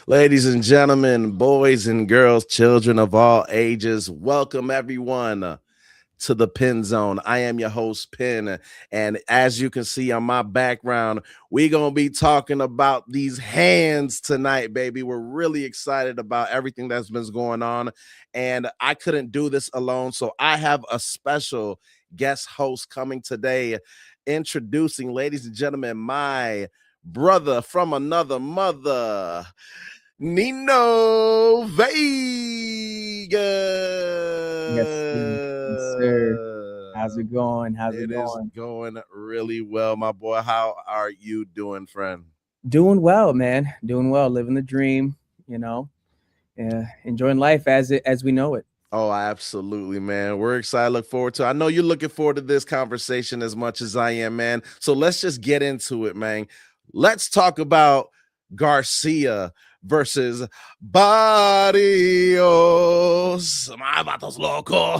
Ladies and gentlemen, boys and girls, children of all ages, welcome everyone to the Pin Zone. I am your host, Pin, and as you can see on my background, we're going to be talking about these hands tonight, baby. We're really excited about everything that's been going on, and I couldn't do this alone, so I have a special guest host coming today, introducing, ladies and gentlemen, my brother from another mother, Nino Vega. Yes, sir. Yes, sir. How's it going? How's it It is going? going really well, my boy. How are you doing, friend? Doing well, man. Doing well. Living the dream. You know, enjoying life as we know it. Oh, absolutely, man. We're excited. Look forward to it. I know you're looking forward to this conversation as much as I am, man. So let's just get into it, man. Let's talk about Garcia versus Barrios. My vatos loco.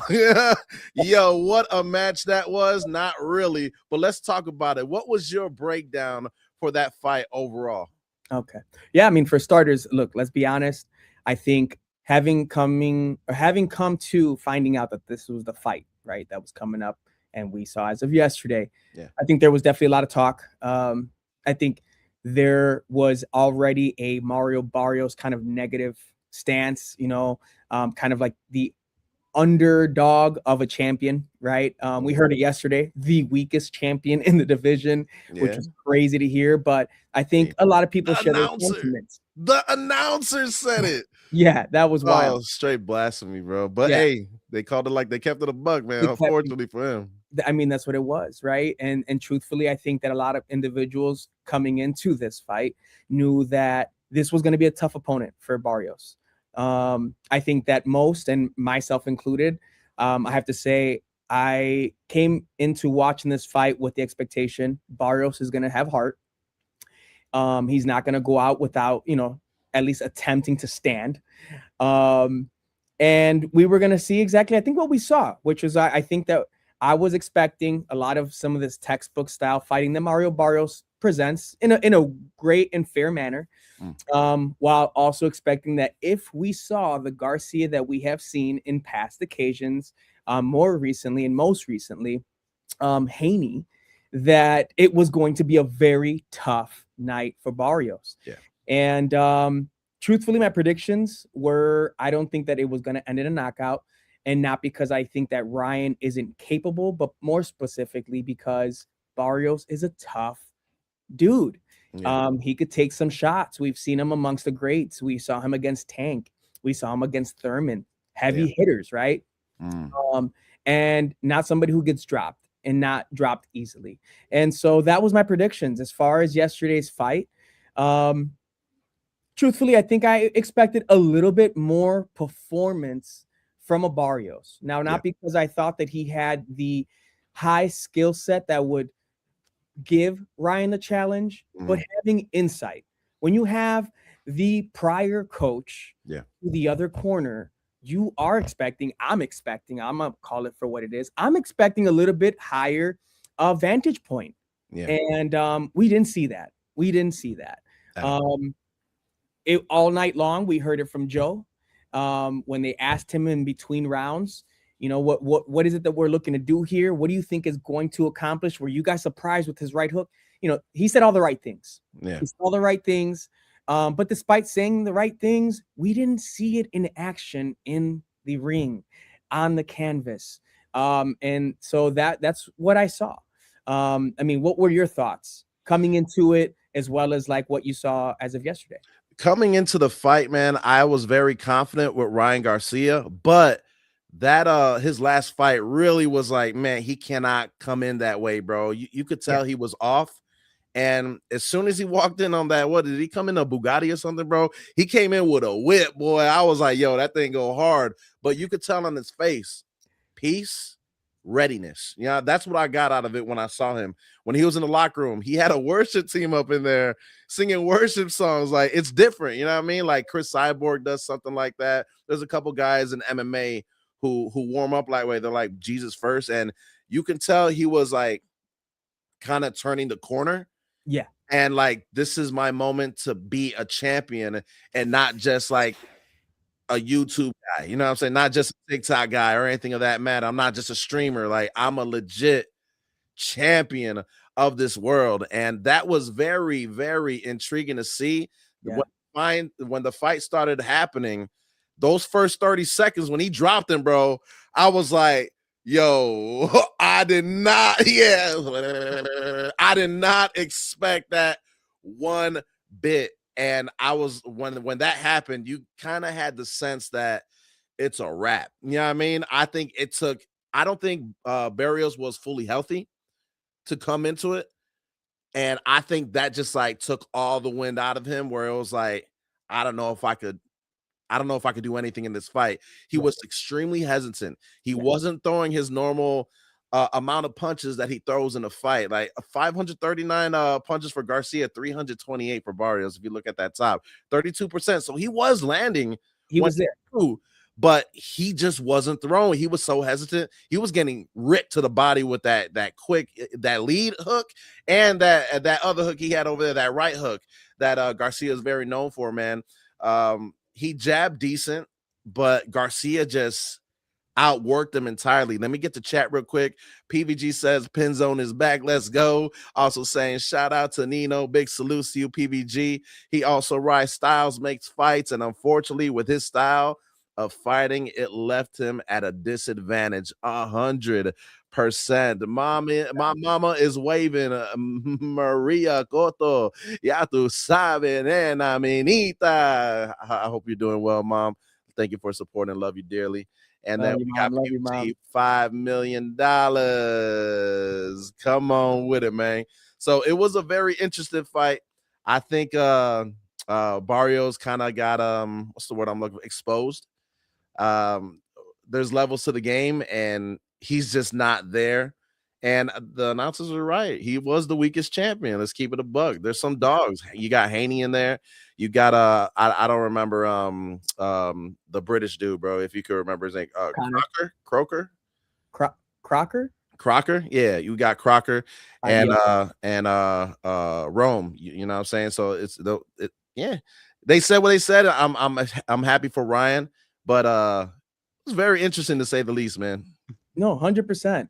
Yo, what a match that was. Not really, but let's talk about it. What was your breakdown for that fight overall? Okay. Yeah. I mean, for starters, look. Let's be honest. I think having come to finding out that this was the fight, right, that was coming up, and we saw as of yesterday. Yeah. I think there was definitely a lot of talk. I think there was already a Mario Barrios kind of negative stance, kind of like the underdog of a champion, right? We heard it yesterday, the weakest champion in the division, which Yeah. was crazy to hear. But I think a lot of people The share those announcer. sentiments. The announcer said it. Yeah, that was Oh, wild. straight blasphemy, bro. But Yeah, hey, they called it like they kept it a buck, man. they kept. Unfortunately for him. I mean, that's what it was, right? And truthfully, I think that a lot of individuals coming into this fight knew that this was going to be a tough opponent for Barrios. I think that most, and myself included, I have to say, I came into watching this fight with the expectation Barrios is going to have heart. He's not going to go out without, at least attempting to stand. Um, and we were going to see exactly, I think, what we saw, which was, I think that I was expecting a lot of some of this textbook style fighting that Mario Barrios presents in a great and fair manner, while also expecting that if we saw the Garcia that we have seen in past occasions, more recently and most recently, Haney, that it was going to be a very tough night for Barrios. Yeah. And truthfully, my predictions were I don't think that it was going to end in a knockout. And not because I think that Ryan isn't capable, but more specifically because Barrios is a tough dude. Yeah. He could take some shots. We've seen him amongst the greats. We saw him against Tank. We saw him against Thurman. Heavy Yeah. hitters, right? Mm. And not somebody who gets dropped and not dropped easily. And so that was my predictions as far as yesterday's fight. Truthfully, I think I expected a little bit more performance from a Barrios. Now, Yeah. not because I thought that he had the high skill set that would give Ryan the challenge, but Mm. having insight. When you have the prior coach Yeah. to the other corner, you are expecting, I'm gonna call it for what it is. I'm expecting a little bit higher vantage point. Yeah. And we didn't see that. We didn't see that. At all. All night long, we heard it from Joe. When they asked him in between rounds, what is it that we're looking to do here? What do you think is going to accomplish? Were you guys surprised with his right hook? He said all the right things. Yeah. He said all the right things. But despite saying the right things, we didn't see it in action in the ring, on the canvas. And so that's what I saw. I mean, what were your thoughts coming into it, as well as like what you saw as of yesterday? Coming into the fight, man, I was very confident with Ryan Garcia, but that his last fight really was like, man, he cannot come in that way, bro. You could Yeah. tell he was off. And as soon as he walked in on that, what did he come in a Bugatti or something, bro? He came in with a whip, boy. I was like, yo, that thing go hard. But you could tell on his face, peace, readiness. Yeah, that's what I got out of it when I saw him. When he was in the locker room, he had a worship team up in there singing worship songs. Like, it's different, you know what I mean? Like Chris Cyborg does something like that. There's a couple guys in MMA who warm up like way. They're like Jesus first, and you can tell he was like kind of turning the corner. Yeah. and like this is my moment to be a champion and not just like a YouTube guy. You know what I'm saying? Not just a TikTok guy or anything of that matter. I'm not just a streamer. Like I'm a legit champion of this world, and that was very, very intriguing to see. Yeah. When the fight started happening, those first 30 seconds when he dropped him, bro, I was like, yo, I did not, yeah, I did not expect that one bit. And I was when that happened, you kind of had the sense that it's a wrap. You know what I mean? I don't think Barrios was fully healthy to come into it. And I think that just like took all the wind out of him where it was like, I don't know if I could I don't know if I could do anything in this fight. He Right. was extremely hesitant. He Yeah. wasn't throwing his normal amount of punches that he throws in a fight. Like 539 punches for Garcia, 328 for Barrios. If you look at that top, 32%. So he was landing He when was there. threw, but he just wasn't throwing. He was so hesitant. He was getting ripped to the body with that quick that lead hook and that other hook he had over there, that right hook that Garcia is very known for, man. He jabbed decent, but Garcia just outworked him entirely. Let me get to chat real quick. PVG says Pin Zone is back. Let's go. Also saying shout out to Nino. Big salute to you, PVG. He also writes Styles makes fights, and unfortunately, with his style of fighting, it left him at a disadvantage. 100%. My mama is waving. Maria Cotto. Ya tu sabes, nena minita. I hope you're doing well, mom. Thank you for supporting. Love you dearly. And then Love you, we got mom. Love you, mom. $5 million. Come on with it, man. So it was a very interesting fight. I think Barrios kind of got what's the word I'm looking for? Exposed. Um, there's levels to the game, and he's just not there. And the announcers are right. He was the weakest champion. Let's keep it a buck. There's some dogs. You got Haney in there. You got I don't remember the British dude, bro. If you could remember his name, Connor. Croker. Crocker. Crocker, yeah, you got Crocker and Yeah. Rome. You know what I'm saying? So yeah. They said what they said. I'm happy for Ryan, but it's very interesting to say the least, man. No, 100%.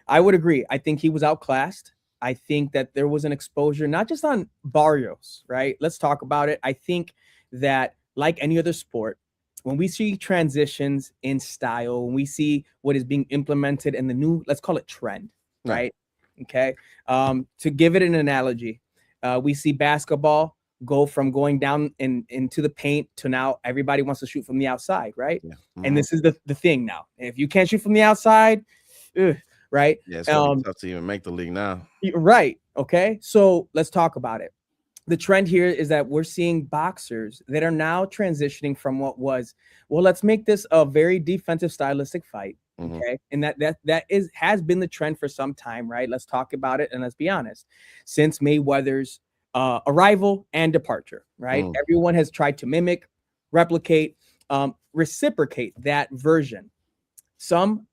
I would agree. I think he was outclassed. I think that there was an exposure, not just on Barrios, right? Let's talk about it. I think that, like any other sport, when we see transitions in style, when we see what is being implemented in the new, let's call it trend, right? Okay. To give it an analogy, we see basketball go from going down into the paint to now everybody wants to shoot from the outside, right? Yeah. And this is the thing now. If you can't shoot from the outside, right? Yeah, it's gonna be tough to even make the league now. Right. Okay. So let's talk about it. The trend here is that we're seeing boxers that are now transitioning from what was, well, let's make this a very defensive stylistic fight. Okay. And has been the trend for some time, right? Let's talk about it. And let's be honest, since Mayweather's arrival and departure, right? Everyone has tried to mimic, replicate, reciprocate that version. Some,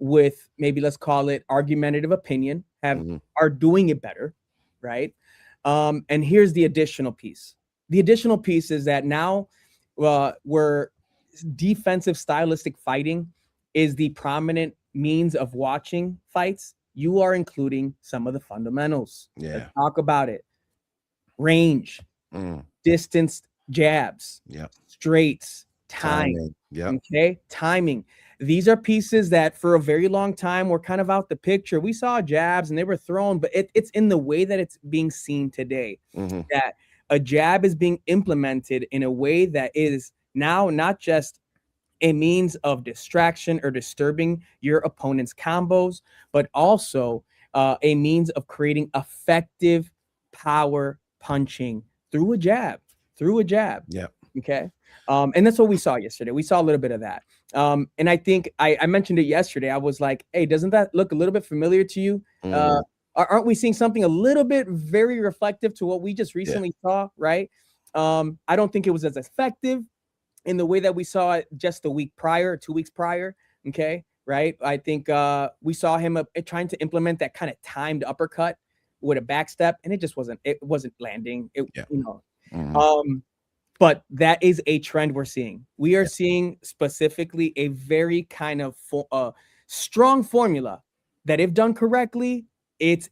with maybe let's call it argumentative opinion, are doing it better, right? And here's the additional piece. The additional piece is that now where defensive stylistic fighting is the prominent means of watching fights, you are including some of the fundamentals. Yeah. Let's talk about it. Range, distanced jabs, straights, time. Okay, timing. These are pieces that for a very long time were kind of out the picture. We saw jabs and they were thrown, but it's in the way that it's being seen today, that a jab is being implemented in a way that is now not just a means of distraction or disturbing your opponent's combos, but also a means of creating effective power punching through a jab. Yeah. Okay. And that's what we saw yesterday. We saw a little bit of that. And I think I mentioned it yesterday. I was like, hey, doesn't that look a little bit familiar to you? Aren't we seeing something a little bit very reflective to what we just recently saw, right? I don't think it was as effective in the way that we saw it just a week prior, 2 weeks prior. Okay. Right. I think we saw him trying to implement that kind of timed uppercut with a backstep, and it wasn't landing. It Yeah. you know, Mhm. um, but that is a trend we're seeing. We are Yeah. seeing specifically a very kind of strong formula that, if done correctly, it's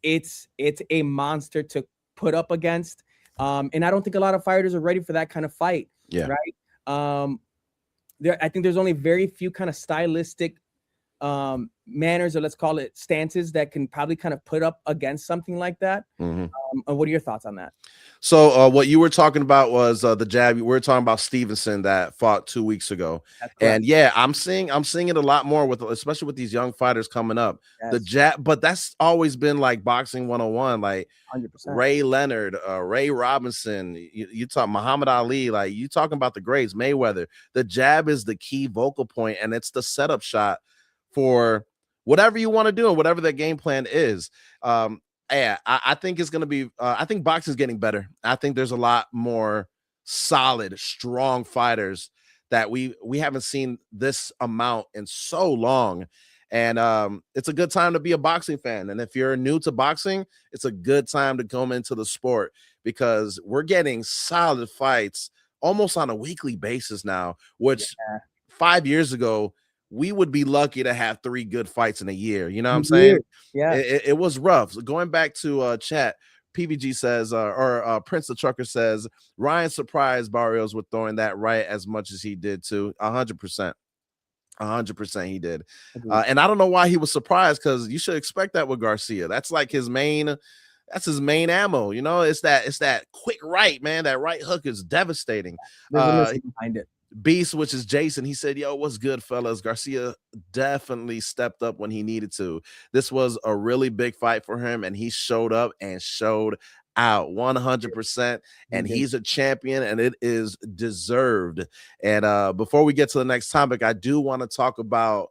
a monster to put up against. And I don't think a lot of fighters are ready for that kind of fight, Yeah. right? Um, I think there's only very few kind of stylistic manners, or let's call it stances, that can probably kind of put up against something like that. Mhm. What are your thoughts on that? So what you were talking about was the jab. We were talking about Stevenson that fought 2 weeks ago, That's correct. and yeah, I'm seeing it a lot more with, especially with these young fighters coming up. The Yes, jab, but that's always been like boxing 101, like 100%. Ray Leonard, Ray Robinson. You talk Muhammad Ali, like you talking about the greats, Mayweather. The jab is the key vocal point, and it's the setup shot for whatever you want to do and whatever their game plan is. Um, yeah, I think it's gonna be. I think boxing's getting better. I think there's a lot more solid, strong fighters that we haven't seen this amount in so long. And it's a good time to be a boxing fan. And if you're new to boxing, it's a good time to come into the sport because we're getting solid fights almost on a weekly basis now, which Yeah. 5 years ago we would be lucky to have 3 good fights in a year. You know what I'm saying? Indeed. Yeah. It was rough. So going back to chat, PVG says, or Prince the Trucker says, Ryan surprised Barrios with throwing that right as much as he did too. 100%. 100% he did. Agreed. And I don't know why he was surprised, because you should expect that with Garcia. That's like that's his main ammo. It's that quick right, man. That right hook is devastating. There's a missing behind it. Beast, which is Jason, he said, yo, what's good, fellas? Garcia definitely stepped up when he needed to. This was a really big fight for him, and he showed up and showed out 100%. He And did. he's a champion, and it is deserved. And before we get to the next topic, I do want to talk about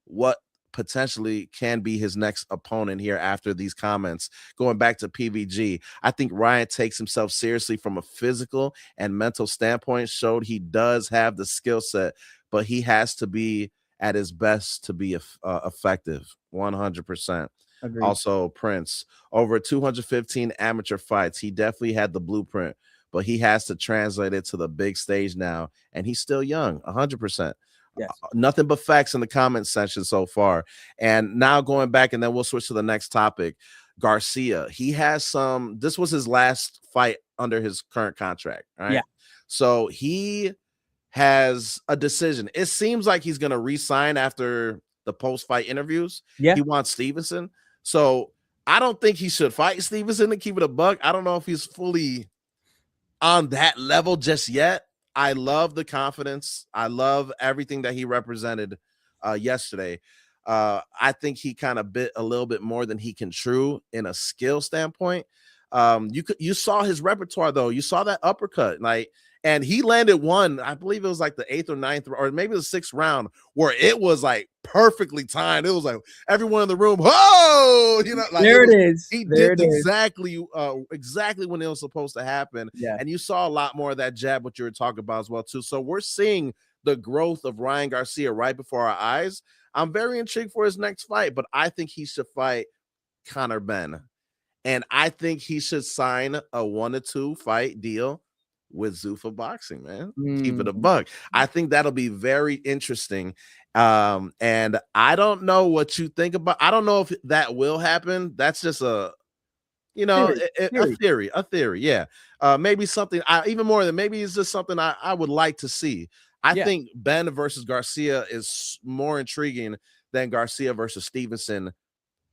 what potentially can be his next opponent here after these comments. Going back to PVG, I think Ryan takes himself seriously from a physical and mental standpoint, showed he does have the skill set, but he has to be at his best to be effective. 100%. Agreed. Also, Prince, over 215 amateur fights. He definitely had the blueprint, but he has to translate it to the big stage now, and he's still young. 100%. Yes. Nothing but facts in the comment section so far. And now going back, and then we'll switch to the next topic. Garcia, he has this was his last fight under his current contract, right? Yeah. So he has a decision. It seems like he's going to resign after the post-fight interviews. Yeah. He wants Stevenson. So I don't think he should fight Stevenson, to keep it a buck. I don't know if he's fully on that level just yet. I love the confidence. I love everything that he represented yesterday. I think he kind of bit a little bit more than he can chew in a skill standpoint. You saw his repertoire though. You saw that uppercut, and he landed one. I believe it was like the 8th or 9th, or maybe the 6th round, where it was like perfectly timed. It was like everyone in the room, oh, There it is. He There did it is. exactly when it was supposed to happen. Yeah. And you saw a lot more of that jab, what you were talking about as well too. So we're seeing the growth of Ryan Garcia right before our eyes. I'm very intrigued for his next fight, but I think he should fight Conor Benn, and I think he should sign a 1-2 fight deal with Zuffa Boxing, man. Keep it a buck. I think that'll be very interesting. And I don't know what you think about. I don't know if that will happen. That's just a theory. Yeah. Maybe something even more than maybe it's just something I would like to see. I think Ben versus Garcia is more intriguing than Garcia versus Stevenson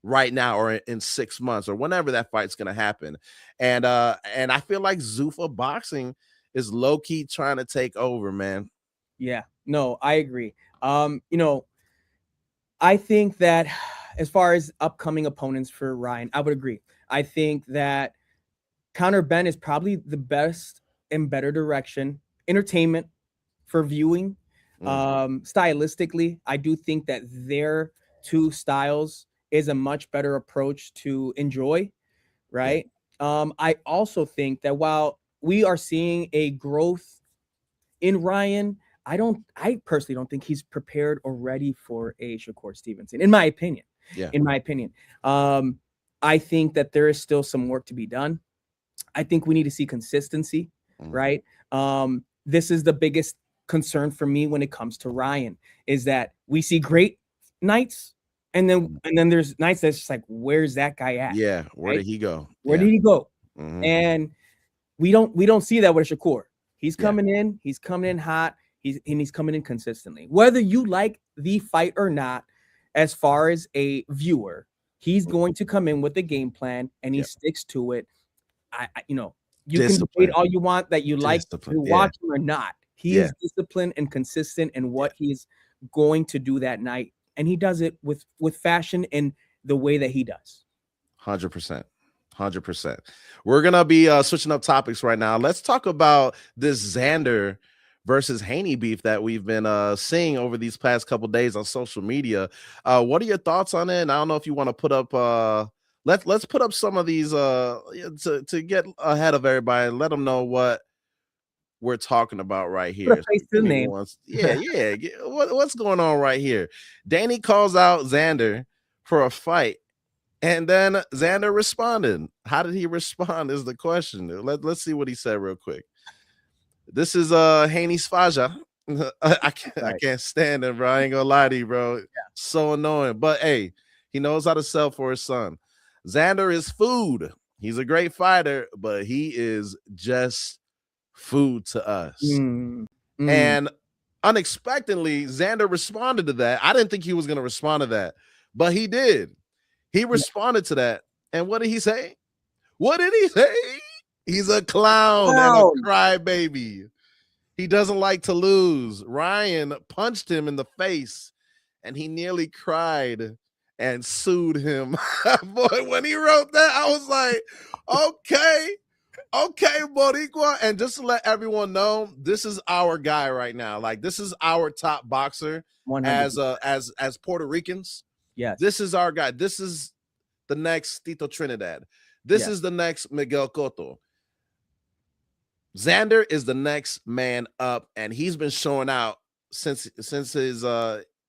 right now, or in 6 months, or whenever that fight's going to happen. And I feel like Zuffa Boxing is low-key trying to take over, man. Yeah. No, I agree. I think that as far as upcoming opponents for Ryan, I would agree. I think that Conor Benn is probably the best and better direction, entertainment for viewing. Stylistically, I do think that their two styles is a much better approach to enjoy, right? I also think that while we are seeing a growth in Ryan, I personally don't think he's prepared or ready for a Shakur Stevenson, in my opinion. Yeah. In my opinion. I think that there is still some work to be done. I think we need to see consistency, right? This is the biggest concern for me when it comes to Ryan, is that we see great nights, and then there's nights that's just like, where's that guy at? Yeah, where Right? did he go? Where did he go? Mhm. And we don't see that with Shakur. He's Yeah. coming in hot. He's coming in consistently. Whether you like the fight or not, as far as a viewer, he's going to come in with a game plan and he Yep. sticks to it. You know, you can Discipline. debate all you want that you like Discipline, to yeah. watch him or not. He is disciplined and consistent in what he's going to do that night, and he does it with fashion and the way that he does. 100%. 100%. We're gonna be switching up topics right now. Let's talk about this Xander versus Haney beef that we've been seeing over these past couple days on social media. What are your thoughts on it? And I don't know if you want to put up let's put up some of these to get ahead of everybody and let them know what we're talking about right Put a here. face to the name. Yeah. What's going on right here? Danny calls out Xander for a fight. And then Xander responded. How did he respond is the question. Let's see what he said real quick. This is Haney Sfaja. I can't stand him, bro. I ain't gonna lie to you, bro. So annoying. But hey, he knows how to sell for his son. Xander is food. He's a great fighter, but he is just food to us. And unexpectedly, Xander responded to that. I didn't think he was gonna respond to that, but he did. He responded to that. And what did he say? What did he say? He's a clown and a crybaby. He doesn't like to lose. Ryan punched him in the face and he nearly cried and sued him. Boy, when he wrote that, I was like, okay, Boricua. And just to let everyone know, this is our guy right now. Like, this is our top boxer 100%. as Puerto Ricans. Yes. This is our guy. This is the next Tito Trinidad. This is the next Miguel Cotto. Xander is the next man up, and he's been showing out since his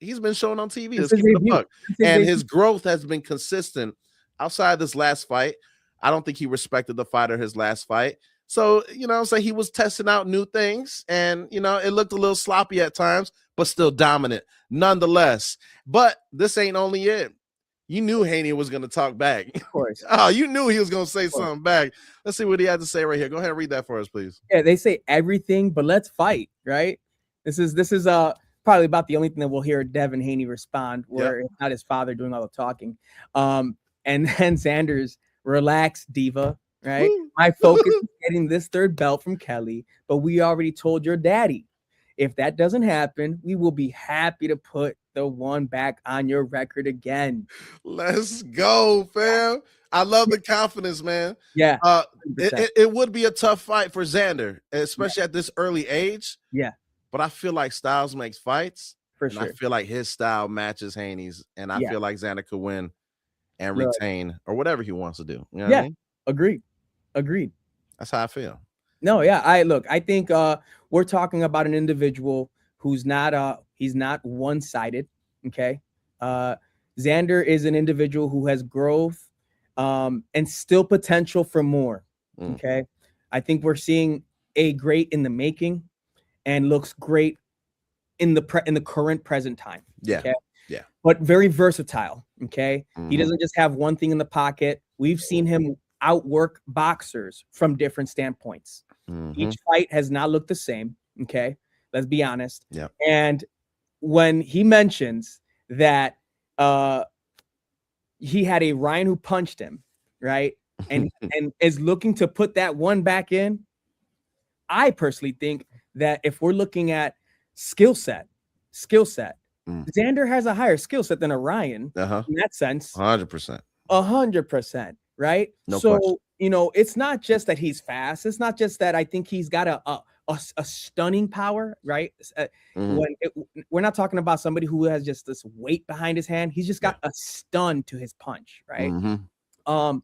he's been showing on TV. Let's keep it a buck. And his growth has been consistent outside this last fight. I don't think he respected the fighter his last fight. So, you know what I'm saying? He was testing out new things, and, you know, it looked a little sloppy at times, but still dominant nonetheless. But this ain't only it. You knew Haney was going to talk back. Of course. Oh, you knew he was going to say something back. Let's see what he had to say right here. Go ahead and read that for us, please. Yeah, they say everything, but let's fight, right? This is probably about the only thing that we'll hear Devin Haney respond, where it's not his father doing all the talking. And then Xander's, relax, diva, right? My focus is getting this third belt from Kelly, but we already told your daddy. If that doesn't happen, we will be happy to put the one back on your record again. Let's go, fam. I love the confidence, man. Yeah. It would be a tough fight for Xander, especially at this early age. Yeah. But I feel like styles makes fights. For sure. I feel like his style matches Haney's, and I feel like Xander could win and retain or whatever he wants to do. You know what I mean? Agreed. That's how I feel. No, yeah. I think we're talking about an individual who's not he's not one-sided. Okay. Xander is an individual who has growth and still potential for more. Okay. I think we're seeing a great in the making and looks great in the current present time. Yeah. Okay? Yeah. But very versatile. Okay. He doesn't just have one thing in the pocket. We've seen him outwork boxers from different standpoints. Each fight has not looked the same. Okay. Let's be honest. Yeah. And when he mentions that he had a Ryan who punched him, right? And is looking to put that one back in, I personally think that if we're looking at skill set, Xander has a higher skill set than a Ryan in that sense. 100%. 100%, right? No so question. You know, it's not just that he's fast. It's not just that I think he's got a stunning power, right? We're not talking about somebody who has just this weight behind his hand. He's just got a stun to his punch, right? But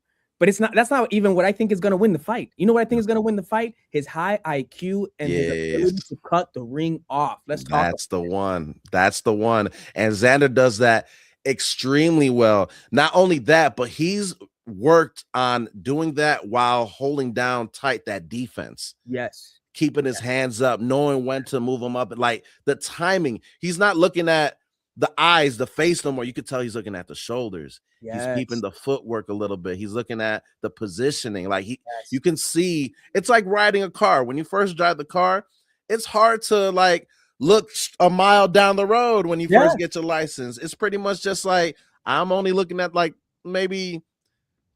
that's not even what I think is going to win the fight. You know what I think is going to win the fight? His high IQ and his ability to cut the ring off. Let's talk. That's the one. That's the one. And Xander does that extremely well. Not only that, but he's worked on doing that while holding down tight that defense. Yes. Keeping his hands up, knowing when to move them up, like the timing. He's not looking at the eyes, the face no more. You could tell he's looking at the shoulders. He's peeping Yes. the footwork a little bit. He's looking at the positioning. Like you Yes. can see it's like riding a car. When you first drive the car, it's hard to like look a mile down the road when you first get your license. It's pretty much just like I'm only looking at like maybe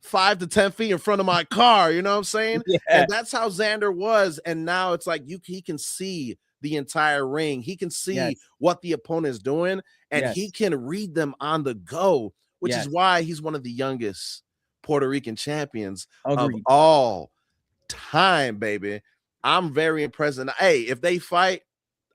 5 to 10 feet in front of my car, you know what I'm saying? Yeah. And that's how Xander was. And now it's like he can see the entire ring. He can see what the opponent is doing, and he can read them on the go, which is why he's one of the youngest Puerto Rican champions of all time, baby. I'm very impressed. And hey, if they fight,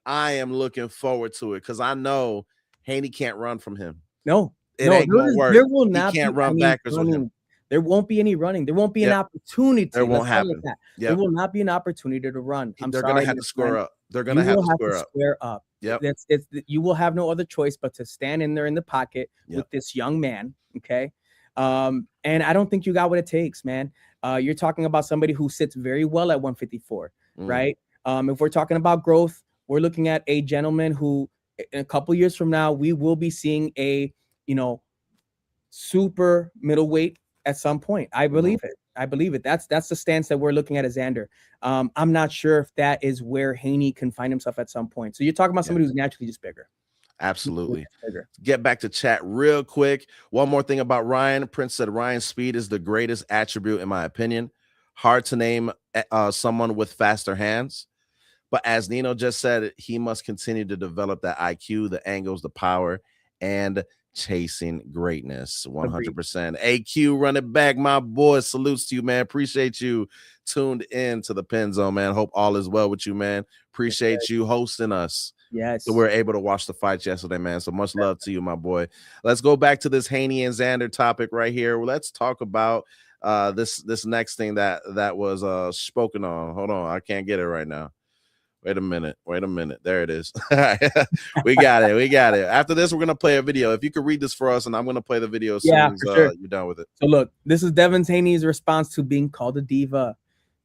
I am looking forward to it because I know Haney can't run from him. No, it ain't gonna work. There will not he can't be run backwards with him. There won't be any running. There won't be an opportunity. There won't happen. There will not be an opportunity to run. They're gonna have to square up. They're gonna have to square up. Yep. You will have no other choice but to stand in there in the pocket with this young man. Okay. And I don't think you got what it takes, man. You're talking about somebody who sits very well at 154, right? If we're talking about growth, we're looking at a gentleman who in a couple years from now, we will be seeing a, super middleweight at some point. I believe it. I believe it. That's the stance that we're looking at as Xander. I'm not sure if that is where Haney can find himself at some point. So you're talking about somebody who's naturally just bigger. Absolutely. Get back to chat real quick. One more thing about Ryan. Prince said Ryan's speed is the greatest attribute in my opinion. Hard to name someone with faster hands. But as Nino just said, he must continue to develop that IQ, the angles, the power, and chasing greatness. 100%. AQ, run it back, my boy. Salutes to you, man. Appreciate you tuned in to the Pen Zone, man. Hope all is well with you, man. Appreciate you hosting us. Yes. So we were able to watch the fights yesterday, man. So much love to you, my boy. Let's go back to this Haney and Xander topic right here. Well, let's talk about this next thing that was spoken on. Hold on, I can't get it right now. Wait a minute. There it is. We got it. After this, we're going to play a video. If you could read this for us, and I'm going to play the video as soon as you're done with it. So look, this is Devin Haney's response to being called a diva.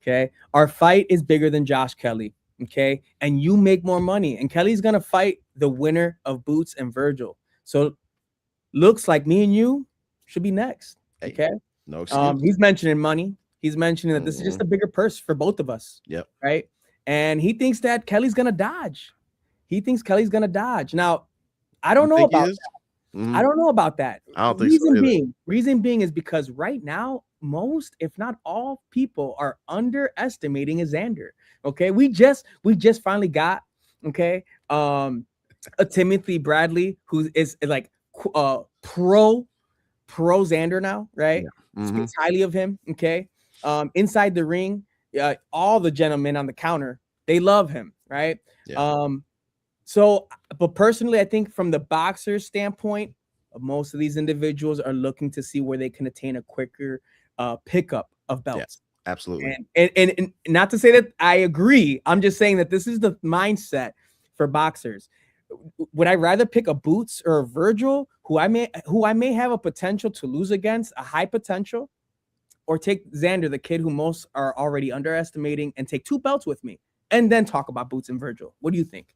Okay. Our fight is bigger than Josh Kelly. Okay. And you make more money. And Kelly's going to fight the winner of Boots and Virgil. So looks like me and you should be next. Okay. No excuse. He's mentioning money. He's mentioning that this is just a bigger purse for both of us. Yep. Right. And he thinks that Kelly's going to dodge. Now, I don't know about that. I don't know about that. I don't think so. Reason being is because right now, most, if not all, people are underestimating Xander. Okay. We just finally got a Timothy Bradley who is like pro Xander now, right? Speaks highly of him. Okay. Inside the ring. All the gentlemen on the counter, they love him, right? So, but personally, I think from the boxer's standpoint, most of these individuals are looking to see where they can attain a quicker pickup of belts. Yeah, absolutely. And not to say that I agree. I'm just saying that this is the mindset for boxers. Would I rather pick a Boots or a Virgil, who I may have a potential to lose against, a high potential? Or take Xander, the kid who most are already underestimating, and take 2 belts with me, and then talk about Boots and Virgil. What do you think?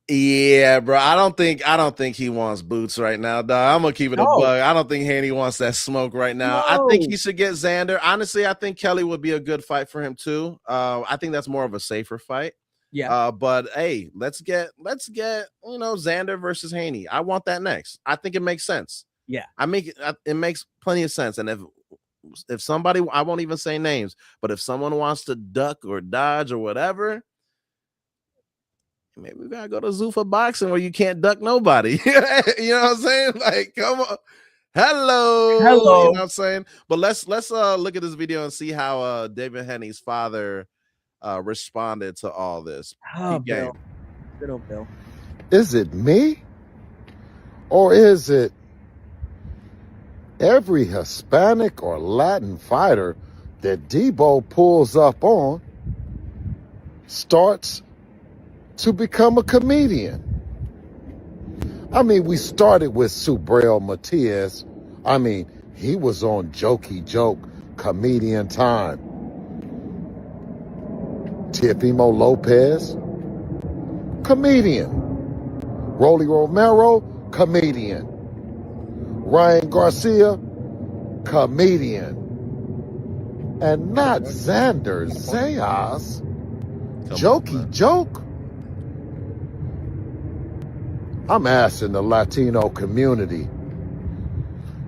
Yeah, bro. I don't think he wants Boots right now, dog. I'm gonna keep it a bug. I don't think Haney wants that smoke right now. I think he should get Xander. Honestly, I think Kelly would be a good fight for him too. I think that's more of a safer fight. Yeah. But hey, let's get Xander versus Haney. I want that next. I think it makes sense. Yeah, it makes plenty of sense. And if somebody, I won't even say names, but if someone wants to duck or dodge or whatever, maybe we gotta go to Zuffa boxing where you can't duck nobody. You know what I'm saying? Like, come on. Hello. You know what I'm saying? But let's look at this video and see how David Haney's father responded to all this. Bill. Good old Bill. Is it me? Or is it every Hispanic or Latin fighter that Debo pulls up on starts to become a comedian? I mean, we started with Subriel Matias. I mean, he was on jokey joke comedian time. Teofimo Lopez, comedian. Rolly Romero, comedian. Ryan Garcia, comedian. And not Xander Zayas, jokey joke. I'm asking the Latino community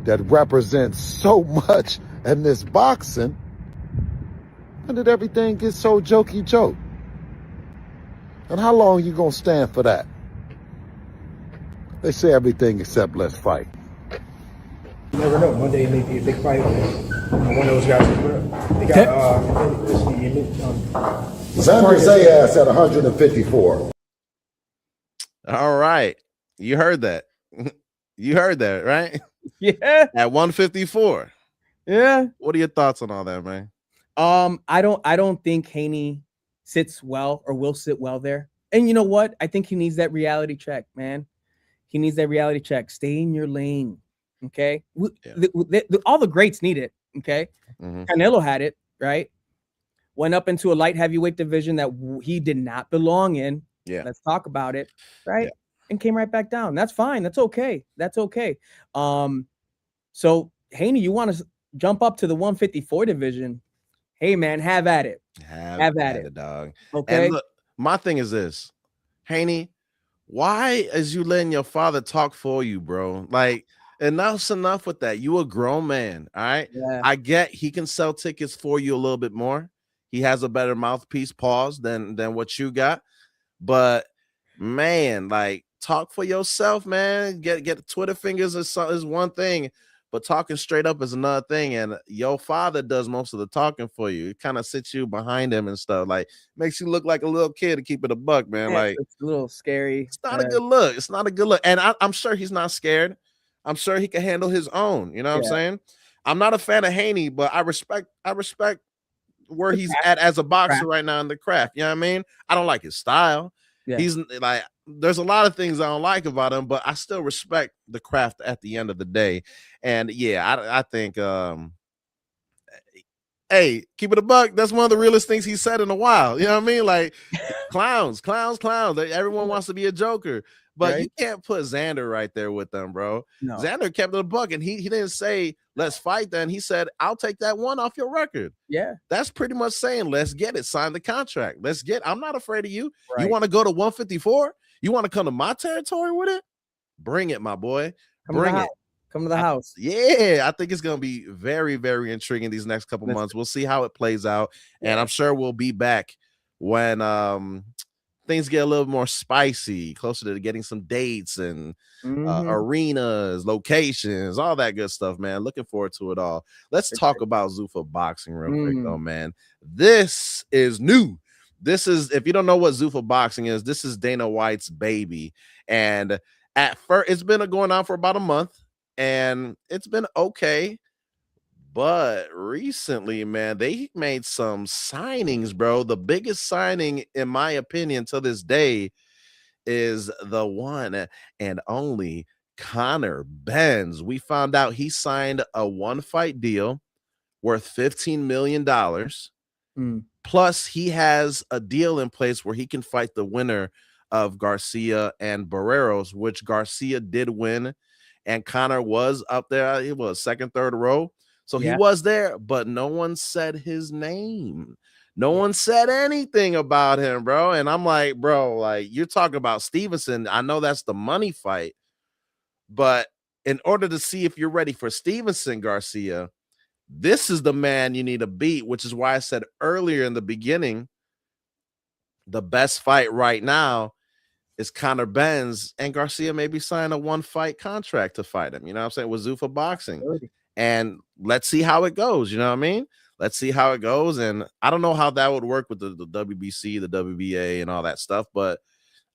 that represents so much in this boxing, when did everything get so jokey joke? And how long you gonna stand for that? They say everything except let's fight. You never know. One day it may be a big fight. One of those guys. They got Xander Zayas at 154. All right. You heard that. You heard that, right? Yeah. At 154. Yeah. What are your thoughts on all that, man? I don't think Haney sits well or will sit well there. And you know what? I think he needs that reality check, man. He needs that reality check. Stay in your lane. Okay. All the greats need it. Okay. Mhm. Canelo had it, right? Went up into a light heavyweight division that he did not belong in. Yeah. Let's talk about it. Right. Yeah. And came right back down. That's fine. That's okay. That's okay. So Haney, you want to jump up to the 154 division? Hey man, have at it. Have at it, dog. Okay. And look, my thing is this, Haney, why is you letting your father talk for you, bro? Like, enough's enough with that. You a grown man, all right? Yeah. I get he can sell tickets for you a little bit more. He has a better mouthpiece, pause, than what you got. But man, like, talk for yourself, man. Get Twitter fingers is one thing, but talking straight up is another thing. And your father does most of the talking for you. It kind of sits you behind him and stuff. Like, makes you look like a little kid, to keep it a buck, man. Yeah, Like, it's a little scary. it's not a good look. It's not a good look. And I'm sure he's not scared. I'm sure he can handle his own. You know what I'm saying? I'm not a fan of Haney, but I respect where he's at as a boxer right now in the craft. You know what I mean? I don't like his style. Yeah. He's like, there's a lot of things I don't like about him, but I still respect the craft at the end of the day. And yeah, I think hey, keep it a buck. That's one of the realest things he said in a while. You know what I mean? Like, clowns. Everyone wants to be a joker, but you can't put Xander right there with them, bro. No. Xander kept it a buck, and he didn't say let's fight. Then he said, I'll take that one off your record. Yeah. That's pretty much saying let's get it. Sign the contract. I'm not afraid of you. Right. You want to go to 154? You want to come to my territory with it? Bring it, my boy. Bring it. Come to the house. Yeah, I think it's going to be very, very intriguing these next couple months. We'll see how it plays out. And I'm sure we'll be back when things get a little more spicy, closer to getting some dates and arenas, locations, all that good stuff, man. Looking forward to it all. Let's talk about Zuffa boxing real quick, though, man. This is new. This is, if you don't know what Zuffa boxing is, this is Dana White's baby. And at first, it's been going on for about a month. And it's been okay, but recently, man, they made some signings, bro. The biggest signing, in my opinion, to this day is the one and only Conor Benz. We found out he signed a one-fight deal worth $15 million. Plus, he has a deal in place where he can fight the winner of Garcia and Barrios, which Garcia did win. And Conor was up there. He was second, third row. So he was there, but no one said his name. No one said anything about him, bro. And I'm like, bro, like, you're talking about Stevenson. I know that's the money fight. But in order to see if you're ready for Stevenson, Garcia, this is the man you need to beat, which is why I said earlier in the beginning, the best fight right now is Conor Benz, and Garcia maybe sign a one-fight contract to fight him, you know what I'm saying, with Zuffa Boxing. And let's see how it goes, you know what I mean? Let's see how it goes. And I don't know how that would work with the WBC, the WBA, and all that stuff, but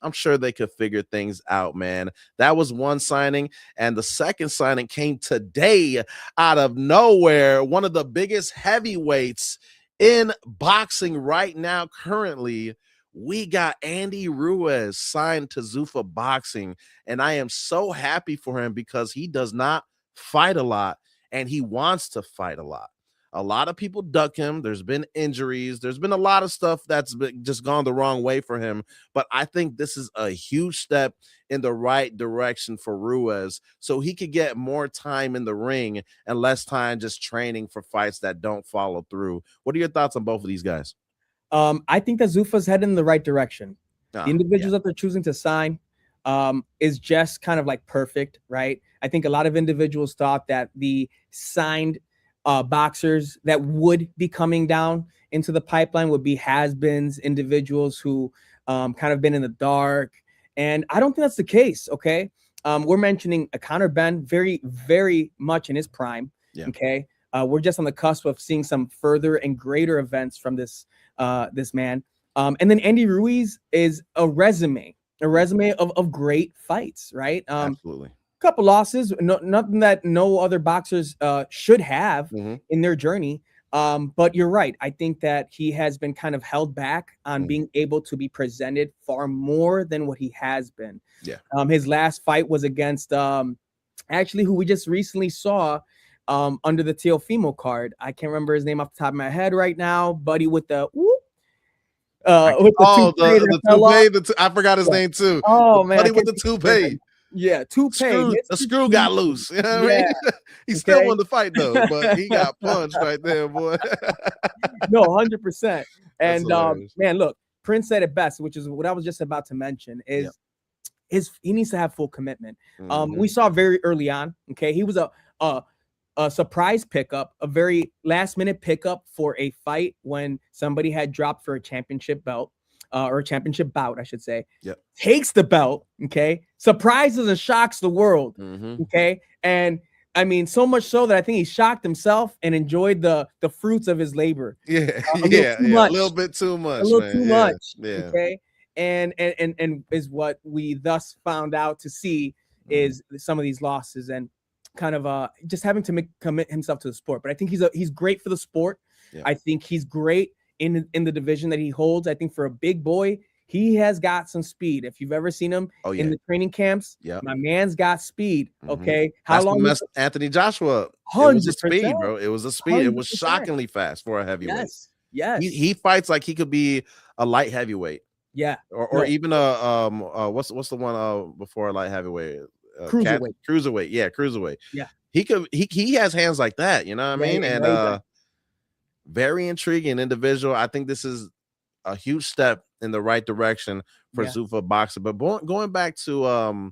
I'm sure they could figure things out, man. That was one signing. And the second signing came today out of nowhere. One of the biggest heavyweights in boxing right now currently. We got Andy Ruiz signed to Zuffa Boxing, and I am so happy for him because he does not fight a lot, and he wants to fight a lot. A lot of people duck him. There's been injuries. There's been a lot of stuff that's just gone the wrong way for him. But I think this is a huge step in the right direction for Ruiz, so he could get more time in the ring and less time just training for fights that don't follow through. What are your thoughts on both of these guys? I think that Zuffa's heading in the right direction. The individuals Yeah. that they're choosing to sign is just kind of like perfect, right? I think a lot of individuals thought that the signed boxers that would be coming down into the pipeline would be has-beens, individuals who kind of been in the dark. And I don't think that's the case, okay? We're mentioning a Conor Benn, very, very much in his prime, okay? We're just on the cusp of seeing some further and greater events from this man. And then Andy Ruiz is a resume of great fights, right? Absolutely. Couple losses, nothing that no other boxers should have in their journey. But you're right. I think that he has been kind of held back on being able to be presented far more than what he has been. Yeah. His last fight was against actually who we just recently saw under the Teofimo card. I can't remember his name off the top of my head right now. Buddy with the I forgot his name too. Oh man, Buddy with the toupee. Yeah, toupee. The screw got loose. You know what I mean? He still won the fight though, but he got punched right there, boy. No, 100%. And man, look, Prince said it best, which is what I was just about to mention. Is he needs to have full commitment. We saw very early on. Okay, he was a surprise pickup, a very last minute pickup for a fight when somebody had dropped for a championship belt. Or a championship bout, I should say. Takes the belt, okay, surprises and shocks the world, okay, and I mean so much so that I think he shocked himself and enjoyed the fruits of his labor. A little bit too much, okay, and is what we thus found out to see is some of these losses and kind of just having to commit himself to the sport. But I think he's great for the sport. I think he's great in the division that he holds. I think for a big boy, he has got some speed. If you've ever seen him in the training camps, my man's got speed. Okay, how long messed Anthony Joshua? 100%. It was a speed, bro. It was a speed. 100%. It was shockingly fast for a heavyweight. Yes. He fights like he could be a light heavyweight. Yeah, or even a what's the one before a light heavyweight? Cruiserweight. Cruiserweight. Yeah, he has hands like that. You know what I mean? And very intriguing individual. I think this is a huge step in the right direction for Zuffa boxing. But going back to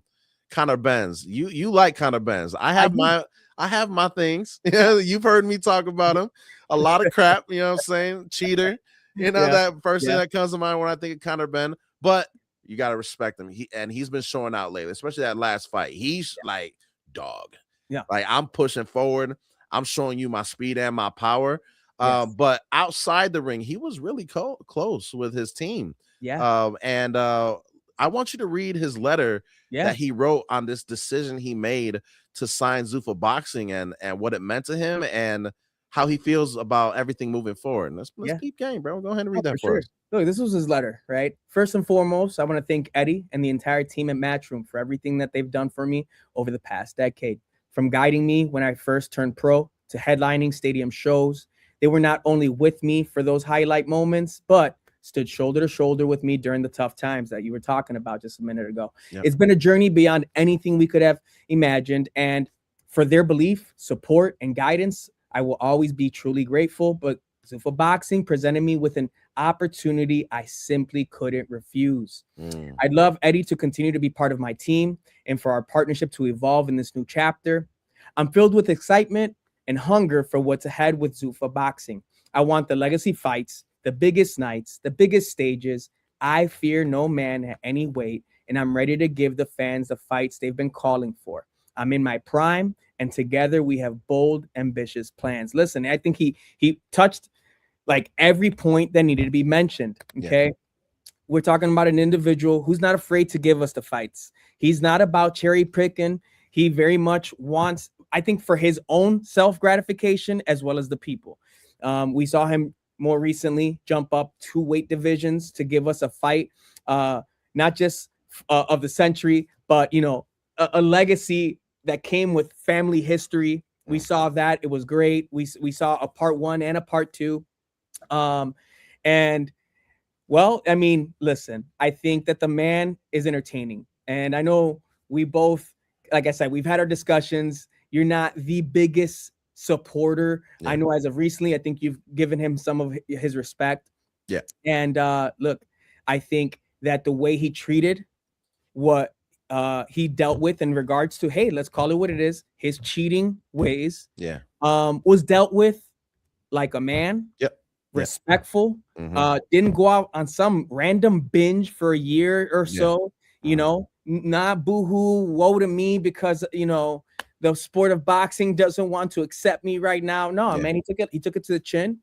Conor Benz, you like Conor Benz. I have my things. You've heard me talk about him. A lot of crap, you know what I'm saying? Cheater. You know, that first thing that comes to mind when I think of Conor Benz. But you gotta respect him. He's been showing out lately, especially that last fight. He's like dog. Yeah, like I'm pushing forward. I'm showing you my speed and my power. But outside the ring, he was really close with his team. And I want you to read his letter that he wrote on this decision he made to sign Zuffa Boxing and what it meant to him and how he feels about everything moving forward. Let's keep game, bro. Go ahead and read that for us. Look, this was his letter, right? First and foremost, I want to thank Eddie and the entire team at Matchroom for everything that they've done for me over the past decade. From guiding me when I first turned pro to headlining stadium shows. They were not only with me for those highlight moments, but stood shoulder to shoulder with me during the tough times that you were talking about just a minute ago. It's been a journey beyond anything we could have imagined. And for their belief, support, and guidance, I will always be truly grateful. But Zuffa Boxing presented me with an opportunity I simply couldn't refuse. I'd love Eddie to continue to be part of my team and for our partnership to evolve in this new chapter. I'm filled with excitement and hunger for what's ahead with Zuffa Boxing. I want the legacy fights, the biggest nights, the biggest stages. I fear no man at any weight, and I'm ready to give the fans the fights they've been calling for. I'm in my prime, and together we have bold, ambitious plans. Listen, I think he touched like every point that needed to be mentioned, okay? We're talking about an individual who's not afraid to give us the fights. He's not about cherry picking. He very much wants, I think, for his own self-gratification as well as the people. We saw him more recently jump up 2 weight divisions to give us a fight, not just of the century, but, you know, a legacy that came with family history, We saw that. It was great. We saw a part 1 and a part 2. And well, I mean, listen, I think that the man is entertaining. And I know we both, like I said, we've had our discussions. You're not the biggest supporter. Yeah. I know as of recently, I think you've given him some of his respect. Yeah. And look, I think that the way he treated what he dealt with in regards to, hey, let's call it what it is, his cheating ways, Yeah. was dealt with like a man. Yep. Respectful. Mhm. Didn't go out on some random binge for a year or Yeah. so, you know, not boohoo, woe to me because, you know, the sport of boxing doesn't want to accept me right now. No, Yeah. man, he took it to the chin.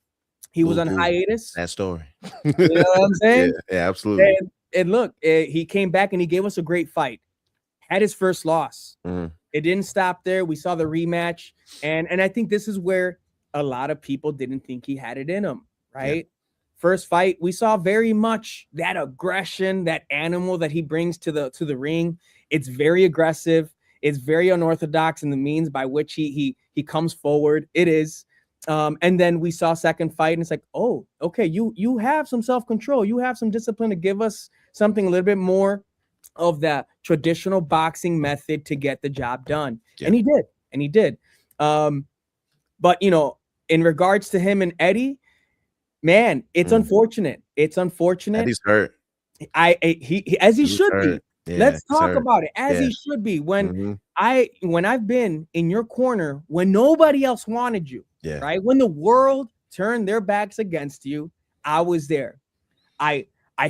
He was on Boo-hoo. hiatus. That story. You know what I'm saying? Yeah, absolutely. And look, he came back and he gave us a great fight. Had his first loss. Mhm. It didn't stop there. We saw the rematch. And I think this is where a lot of people didn't think he had it in him, right? First fight, we saw very much that aggression, that animal that he brings to the ring. It's very aggressive. It's very unorthodox in the means by which he comes forward. It is. And then we saw second fight, and it's like, oh, okay, you have some self-control. You have some discipline to give us something a little bit more of that traditional boxing method to get the job done. Yeah. And he did. And he did. But, you know, in regards to him and Eddie, man, it's unfortunate. It's unfortunate. Eddie's hurt. He as he should be. Yeah, Let's talk hurt. about it as he should be. When I've been in your corner when nobody else wanted you, right? When the world turned their backs against you, I was there. I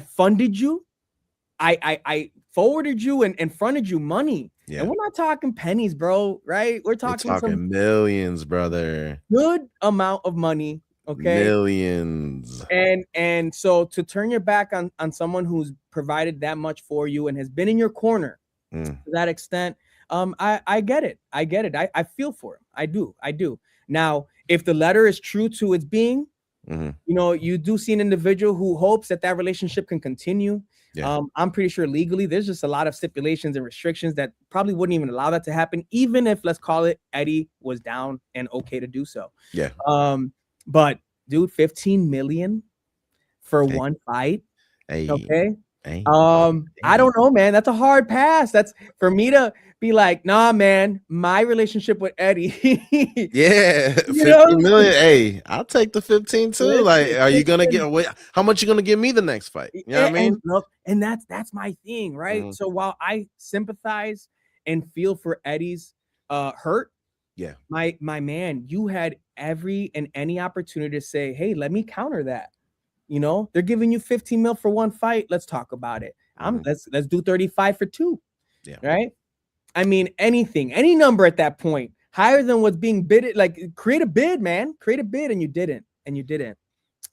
funded you. I forwarded you and fronted you money. Yeah. And we're not talking pennies, bro, right? We're talking some millions, brother. good amount of money. Okay. Millions. And so to turn your back on someone who's provided that much for you and has been in your corner to that extent, I get it. I get it. I feel for him. I do. Now, if the letter is true to its being, you know, you do see an individual who hopes that relationship can continue. Yeah. I'm pretty sure legally there's just a lot of stipulations and restrictions that probably wouldn't even allow that to happen, even if, let's call it, Eddie was down and okay to do so. Yeah. But dude, 15 million for one fight. Okay. I don't know, man. That's a hard pass. That's for me to be like, nah, man, my relationship with Eddie. Yeah, 15 million. Hey, I'll take the 15 too. Listen, like, are you gonna get away? How much you gonna give me the next fight? You know what I mean? Look, and that's my thing, right? So while I sympathize and feel for Eddie's hurt, yeah, my man, you had every and any opportunity to say, hey, let me counter that. You know, they're giving you 15 mil for one fight. Let's talk about it. Let's do 35 for two. Yeah. Right. I mean, anything, any number at that point, higher than what's being bid. Like, create a bid, man. Create a bid, and you didn't.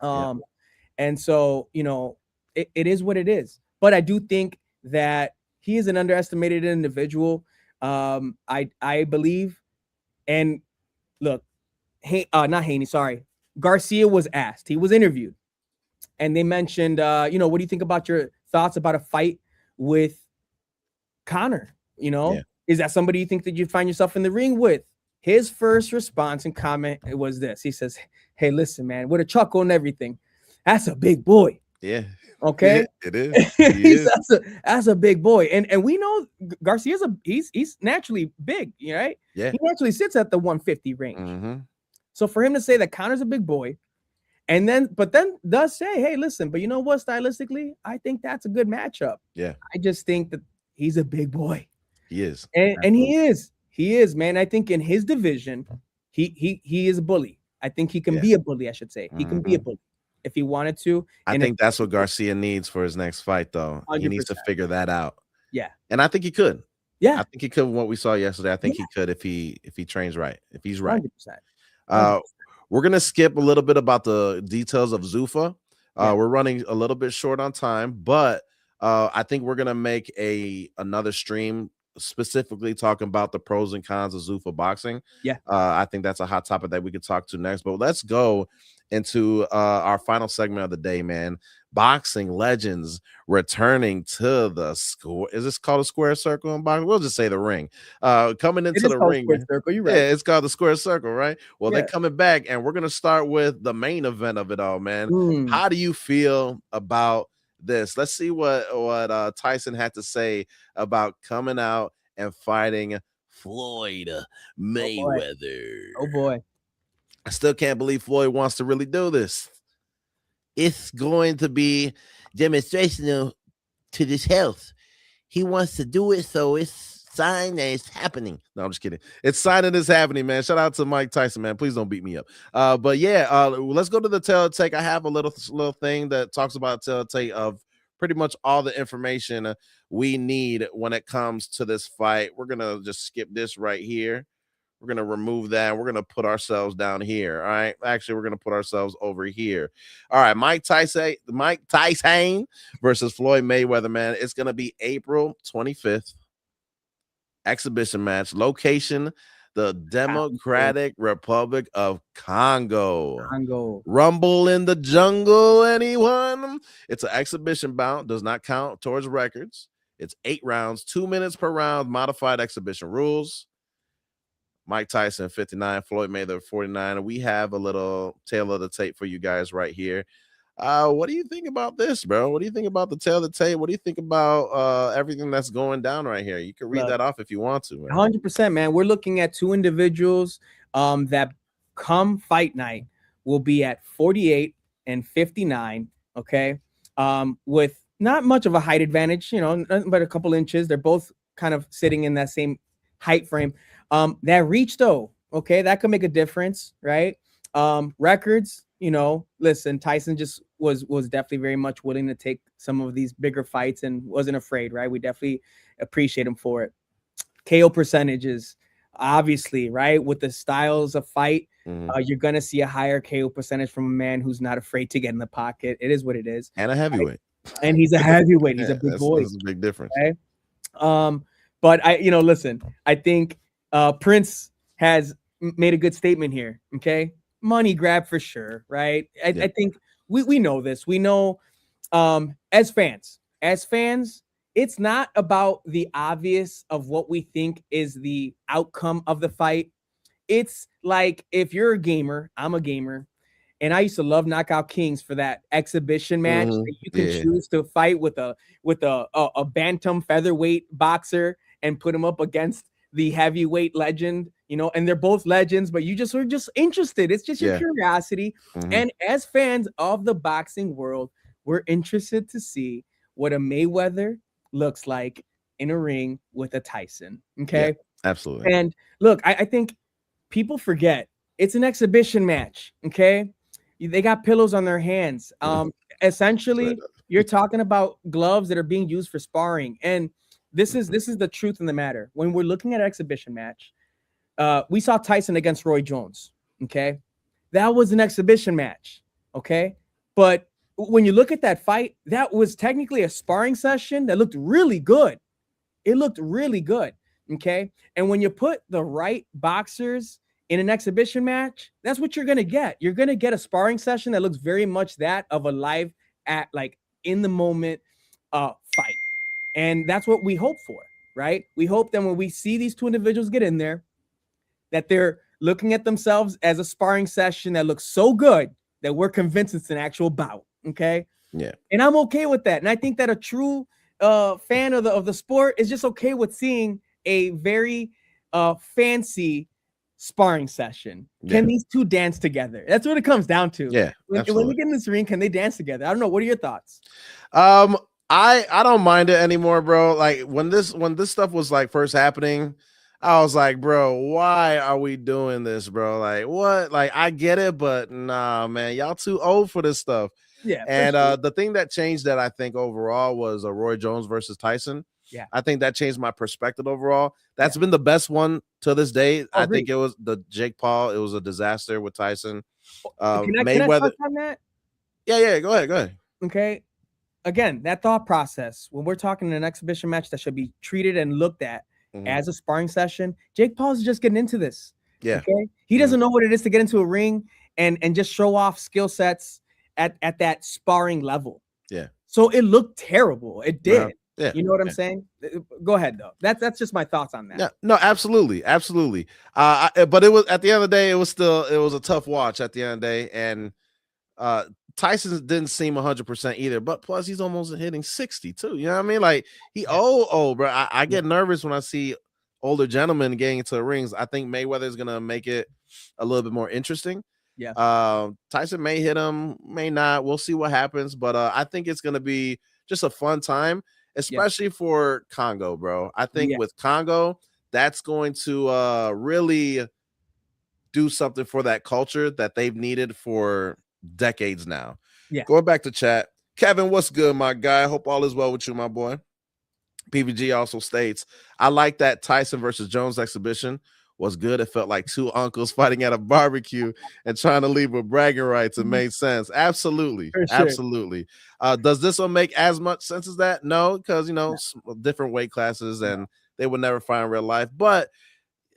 And so, you know, it is what it is. But I do think that he is an underestimated individual. I believe. And look, not Haney, sorry. Garcia was asked. He was interviewed. And they mentioned, you know, what do you think about your thoughts about a fight with Conor? You know, is that somebody you think that you find yourself in the ring with? His first response and comment was this. He says, hey, listen, man, with a chuckle and everything, that's a big boy. Yeah. Okay. It is. That's a big boy. And we know Garcia's he's naturally big, right? Yeah. He naturally sits at the 150 range. So for him to say that Conor's a big boy, but then does say, hey, listen, but you know what, stylistically, I think that's a good matchup. Yeah. I just think that he's a big boy. He is. And he is, man. I think in his division, he is a bully. I think he can be a bully, I should say. He can be a bully if he wanted to. I think that's what Garcia needs for his next fight, though. 100%. He needs to figure that out. Yeah. And I think he could. Yeah. I think he could. What we saw yesterday, I think he could if he trains right, if he's right. 100%. We're going to skip a little bit about the details of Zuffa. We're running a little bit short on time, but I think we're going to make another stream specifically talking about the pros and cons of Zuffa boxing. Yeah. I think that's a hot topic that we could talk to next, but let's go into our final segment of the day, man. boxing legends returning to the score. Is this called a square circle in boxing? We'll just say the ring. Coming It into is the called ring, Square man. Circle. You're Yeah, right. it's called the square circle, right? Well, they're Yeah. coming back, and we're gonna start with the main event of it all, man. Mm. How do you feel about this? Let's see what Tyson had to say about coming out and fighting Floyd Oh boy. Mayweather. Oh boy. I still can't believe Floyd wants to really do this. It's going to be demonstrational to this health. He wants to do it, so it's sign that it's happening. No, I'm just kidding. It's signing it's happening, man. Shout out to Mike Tyson, man. Please don't beat me up. But yeah, let's go to the tail take. I have a little thing that talks about tail take of pretty much all the information we need when it comes to this fight. We're gonna just skip this right here. We're going to remove that. We're going to put ourselves down here. All right. Actually, we're going to put ourselves over here. All right. Mike Tyson versus Floyd Mayweather, man. It's going to be April 25th. Exhibition match. Location, the Democratic Republic of Congo. Rumble in the jungle, anyone? It's an exhibition bout. Does not count towards records. It's 8 rounds, 2 minutes per round, modified exhibition rules. Mike Tyson, 59, Floyd Mayweather, 49. And we have a little tail of the tape for you guys right here. What do you think about this, bro? What do you think about the tail of the tape? What do you think about everything that's going down right here? You can read that off if you want to, man. 100%, man. We're looking at two individuals that come fight night will be at 48 and 59, okay? With not much of a height advantage, but a couple inches. They're both kind of sitting in that same height frame. That reach though, okay, that could make a difference, right? Records, listen, Tyson just was definitely very much willing to take some of these bigger fights and wasn't afraid, right? We definitely appreciate him for it. KO percentages, obviously, right? With the styles of fight, you're gonna see a higher KO percentage from a man who's not afraid to get in the pocket. It is what it is. And a heavyweight. Right? And he's a heavyweight. He's a big boy. That's a big difference. Okay? But listen, I think Prince has made a good statement here. Okay, money grab for sure, right? I think we know this. We know as fans, it's not about the obvious of what we think is the outcome of the fight. It's like if you're a gamer, I'm a gamer, and I used to love Knockout Kings for that exhibition match that you can choose to fight with a bantam featherweight boxer and put him up against the heavyweight legend, and they're both legends, but you just are just interested. It's just your curiosity. And as fans of the boxing world, we're interested to see what a Mayweather looks like in a ring with a Tyson. Okay. Yeah, absolutely. And look, I think people forget it's an exhibition match. Okay. They got pillows on their hands. Essentially, you're talking about gloves that are being used for sparring. And this is the truth in the matter. When we're looking at an exhibition match, we saw Tyson against Roy Jones. Okay. That was an exhibition match. Okay. But when you look at that fight, that was technically a sparring session that looked really good. It looked really good. Okay. And when you put the right boxers in an exhibition match, that's what you're going to get. You're going to get a sparring session that looks very much that of a live in the moment fight. And that's what we hope for, right? We hope that when we see these two individuals get in there, that they're looking at themselves as a sparring session that looks so good that we're convinced it's an actual bout. Okay. Yeah. And I'm okay with that. And I think that a true fan of the sport is just okay with seeing a very fancy sparring session. Can these two dance together? That's what it comes down to. Yeah. When we get in this ring, can they dance together? I don't know. What are your thoughts? I don't mind it anymore, bro. Like when this stuff was like first happening, I was like, bro, why are we doing this, bro? Like what? Like I get it, but nah, man, y'all too old for this stuff. Yeah. And the thing that changed that I think overall was Roy Jones versus Tyson. Yeah. I think that changed my perspective overall. That's been the best one to this day. I think it was the Jake Paul. It was a disaster with Tyson. Can I touch on that? Yeah. Go ahead. Okay. Again, that thought process, when we're talking an exhibition match that should be treated and looked at as a sparring session, Jake Paul's just getting into this. Yeah. Okay. He doesn't know what it is to get into a ring and just show off skill sets at that sparring level. Yeah. So it looked terrible. It did. Yeah. You know what I'm saying? Go ahead though. That's just my thoughts on that. Yeah, no, absolutely. But it was, at the end of the day, it was a tough watch at the end of the day, and Tyson didn't seem 100% either. But plus, he's almost hitting 60 too. You know what I mean? Like bro. I get nervous when I see older gentlemen getting into the rings. I think Mayweather is gonna make it a little bit more interesting. Yeah. Tyson may hit him, may not. We'll see what happens. But I think it's gonna be just a fun time, especially for Congo, bro. I think with Congo, that's going to really do something for that culture that they've needed for decades now. Yeah. Going back to chat, Kevin, what's good, my guy? Hope all is well with you, my boy. PVG also states, I like that Tyson versus Jones exhibition was good. It felt like two uncles fighting at a barbecue and trying to leave with bragging rights. It made sense. Absolutely. Sure. Absolutely. Does this one make as much sense as that? No, because, different weight classes and they would never fight in real life. But,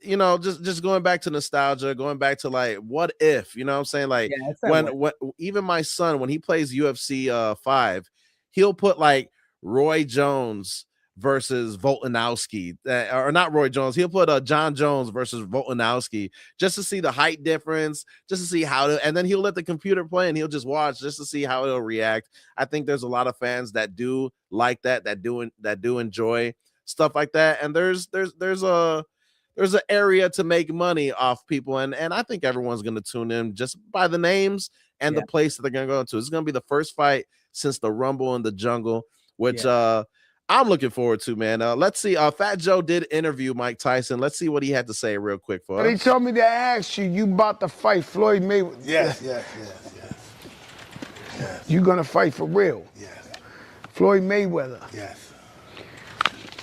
just going back to nostalgia, going back to like, what if, you know what I'm saying? Like when even my son, when he plays UFC 5, he'll put like Roy Jones versus Volkanovski, or not Roy Jones. He'll put John Jones versus Volkanovski just to see the height difference, just to see how to, and then he'll let the computer play and he'll just watch just to see how it'll react. I think there's a lot of fans that do like that do enjoy stuff like that. And there's an area to make money off people, and I think everyone's going to tune in just by the names and the place that they're going to go into. It's going to be the first fight since the Rumble in the Jungle, which I'm looking forward to, man. Let's see. Fat Joe did interview Mike Tyson. Let's see what he had to say real quick for us. They told me to ask you, you about to fight Floyd Mayweather. Yes. You gonna fight for real? Yes. Floyd Mayweather. Yes.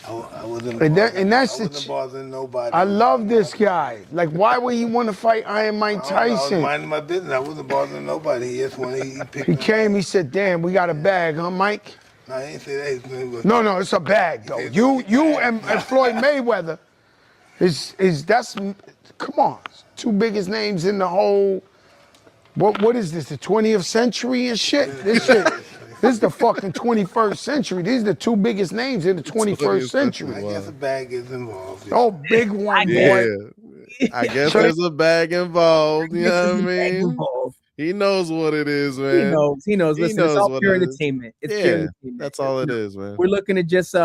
I wasn't bothering nobody. I love this guy. Like, why would he want to fight Iron Mike Tyson? I was minding my business. I wasn't bothering nobody. He just wanted, he picked He came, he said, damn, we got a bag, huh, Mike? No, he didn't say that. No, it's a bag, though. You and Floyd Mayweather that's, come on, two biggest names in the whole, what is this, the 20th century and shit? This is the fucking 21st century. These are the two biggest names in the 21st century. I guess a bag is involved. Oh, big one, boy. I guess there's a bag involved. You know what I mean? He knows what it is, man. He knows. Listen, it's all pure entertainment. It's pure entertainment. That's all it is, man. We're looking to just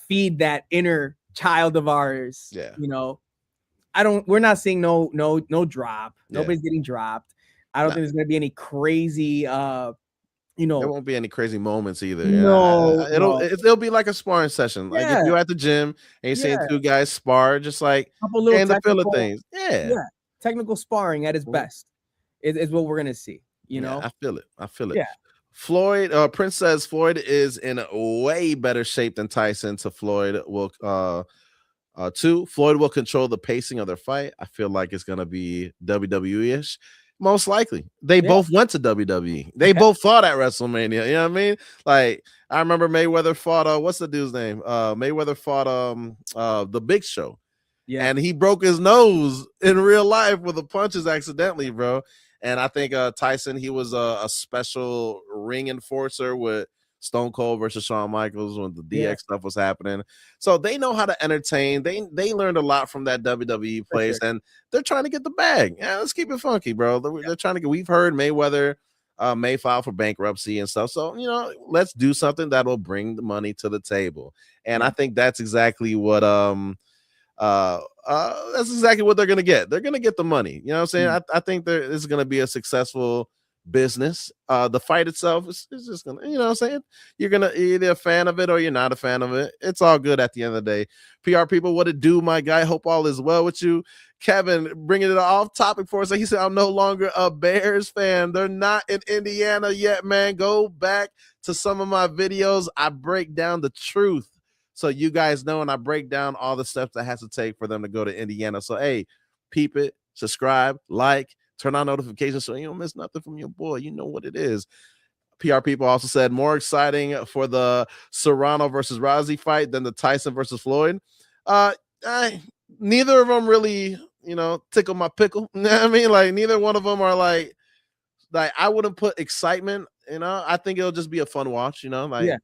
feed that inner child of ours. Yeah. We're not seeing no drop. Nobody's getting dropped. I don't think there's gonna be any crazy there won't be any crazy moments either. No, it'll be like a sparring session. Like if you're at the gym and you're seeing two guys spar, just like in the feel of things. Yeah. Technical sparring at its best is what we're gonna see. You know, I feel it. Yeah. Floyd, Prince says Floyd is in way better shape than Tyson. Floyd will control the pacing of their fight. I feel like it's gonna be WWE-ish. Most likely. They both went to WWE. They both fought at WrestleMania. You know what I mean? Like, I remember Mayweather fought what's the dude's name? Mayweather fought the Big Show. Yeah. And he broke his nose in real life with the punches accidentally, bro. And I think Tyson, he was a special ring enforcer with Stone Cold versus Shawn Michaels when the DX stuff was happening. So they know how to entertain. They learned a lot from that WWE place, and they're trying to get the bag. Yeah, let's keep it funky, bro. They're trying to get. We've heard Mayweather may file for bankruptcy and stuff. So let's do something that will bring the money to the table. And I think that's exactly what that's exactly what they're gonna get. They're gonna get the money. You know what I'm saying? I think this is gonna be a successful business. The fight itself is just gonna, you know what I'm saying? You're either a fan of it or you're not a fan of it. It's all good at the end of the day. PR people, what it do, my guy? Hope all is well with you. Kevin, bringing it off topic for us. He said, I'm no longer a Bears fan. They're not in Indiana yet, man. Go back to some of my videos. I break down the truth so you guys know, and I break down all the steps that has to take for them to go to Indiana. So, hey, peep it, subscribe, like, turn on notifications so you don't miss nothing from your boy. You know what it is. PR people also said more exciting for the Serrano versus Rousey fight than the Tyson versus Floyd. Neither of them really, tickle my pickle. You know what I mean? Like, neither one of them are like like I wouldn't put excitement. I think it'll just be a fun watch. Like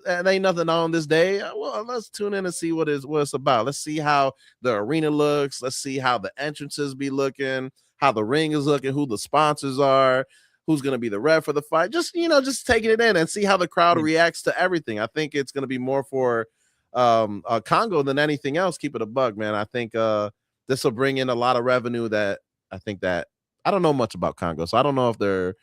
and ain't nothing on this day. Well, let's tune in and see what it's about. Let's see how the arena looks. Let's see how the entrances be looking, how the ring is looking, who the sponsors are, who's going to be the ref for the fight. Just taking it in and see how the crowd reacts to everything. I think it's going to be more for Congo than anything else. Keep it a bug, man. I think this will bring in a lot of revenue that I don't know much about Congo, so I don't know if they're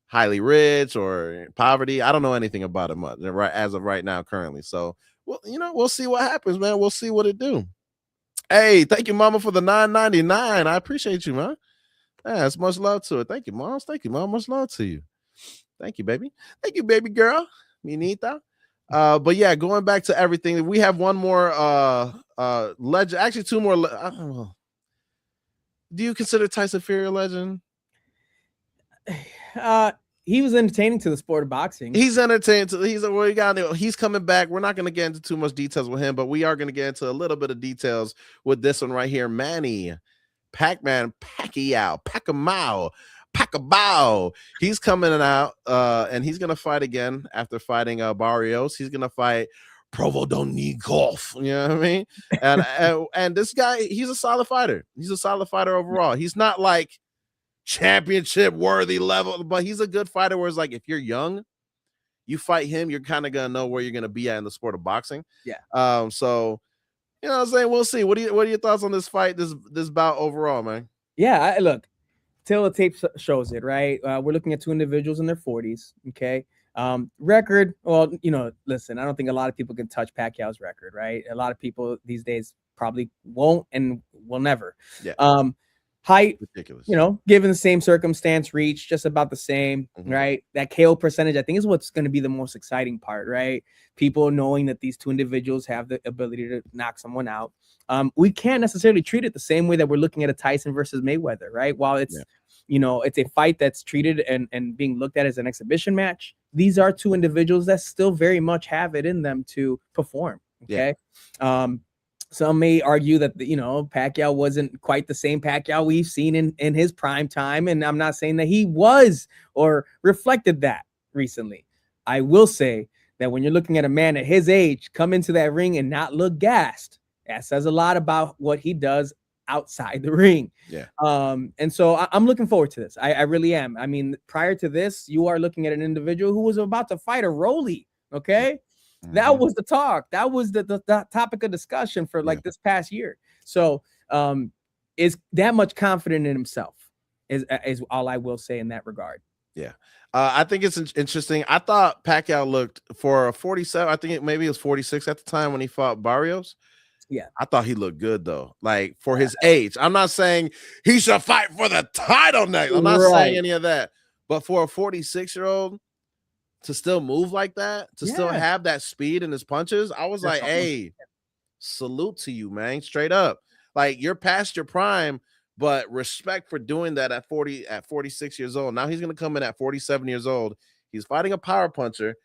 highly rich or poverty. I don't know anything about it much right as of right now currently. So we'll see what happens, man. We'll see what it do. Hey, thank you, mama, for the $9.99. I appreciate you, man. Yeah, it's much love to it. Thank you, moms. Thank you, mom. Much love to you. Thank you, baby. Thank you, baby girl. Minita. But yeah, going back to everything, we have one more legend, actually two more. I don't know. Do you consider Tyson Fury a legend? He was entertaining to the sport of boxing. He's entertaining. He's coming back. We're not going to get into too much details with him, but we are going to get into a little bit of details with this one right here. Manny Pacquiao. He's coming out, and he's going to fight again after fighting Barrios. He's going to fight Provodnikov. You know what I mean? And this guy, he's a solid fighter. He's a solid fighter overall. He's not like championship worthy level, but he's a good fighter where it's like, if you're young, you fight him, you're kind of gonna know where you're gonna be at in the sport of boxing. So what I'm saying, we'll see. What are your thoughts on this fight, this bout overall, man? Look, till the tape shows it, right? We're looking at two individuals in their 40s. Okay. Record, well, listen, I don't think a lot of people can touch Pacquiao's record, right? A lot of people these days probably won't and will never. Height, ridiculous. Given the same circumstance, reach just about the same, right? That KO percentage, I think, is what's going to be the most exciting part, right? People knowing that these two individuals have the ability to knock someone out. We can't necessarily treat it the same way that we're looking at a Tyson versus Mayweather, right? While it's it's a fight that's treated and being looked at as an exhibition match, these are two individuals that still very much have it in them to perform. Okay. Some may argue that, Pacquiao wasn't quite the same Pacquiao we've seen in his prime time. And I'm not saying that he was or reflected that recently. I will say that when you're looking at a man at his age come into that ring and not look gassed, that says a lot about what he does outside the ring. And so I'm looking forward to this. I really am. I mean, prior to this, you are looking at an individual who was about to fight a Rolly. Okay. That was the talk. That was the topic of discussion for this past year. So is that much confident in himself is all I will say in that regard. I think it's interesting. I thought Pacquiao looked for a 47. I think maybe it was 46 at the time when he fought Barrios. I thought he looked good though. Like for his age, I'm not saying he should fight for the title next. I'm not saying any of that. But for a 46-year-old to still move like that, to still have that speed in his punches, I was like, hey, salute to you, man. Straight up. Like, you're past your prime, but respect for doing that at 46 years old. Now he's going to come in at 47 years old. He's fighting a power puncher.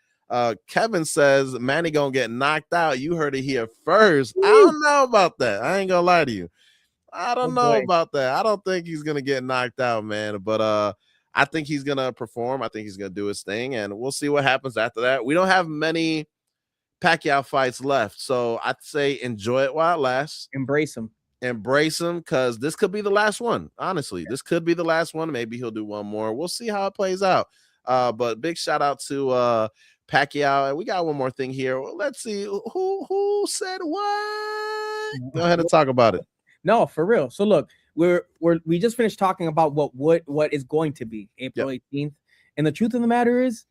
Kevin says Manny gonna get knocked out. You heard it here first. I don't know about that. I ain't gonna lie to you. I don't know about that. I don't think he's gonna get knocked out, man. But I think he's gonna perform. I think he's gonna do his thing, and we'll see what happens after that. We don't have many Pacquiao fights left, so I'd say enjoy it while it lasts. Embrace him, because this could be the last one. Honestly, this could be the last one. Maybe he'll do one more. We'll see how it plays out. But big shout out to Pacquiao, and we got one more thing here. Let's see who said what. Go ahead and talk about it. No, for real. So look, we just finished talking about what is going to be April 18th, and the truth of the matter is,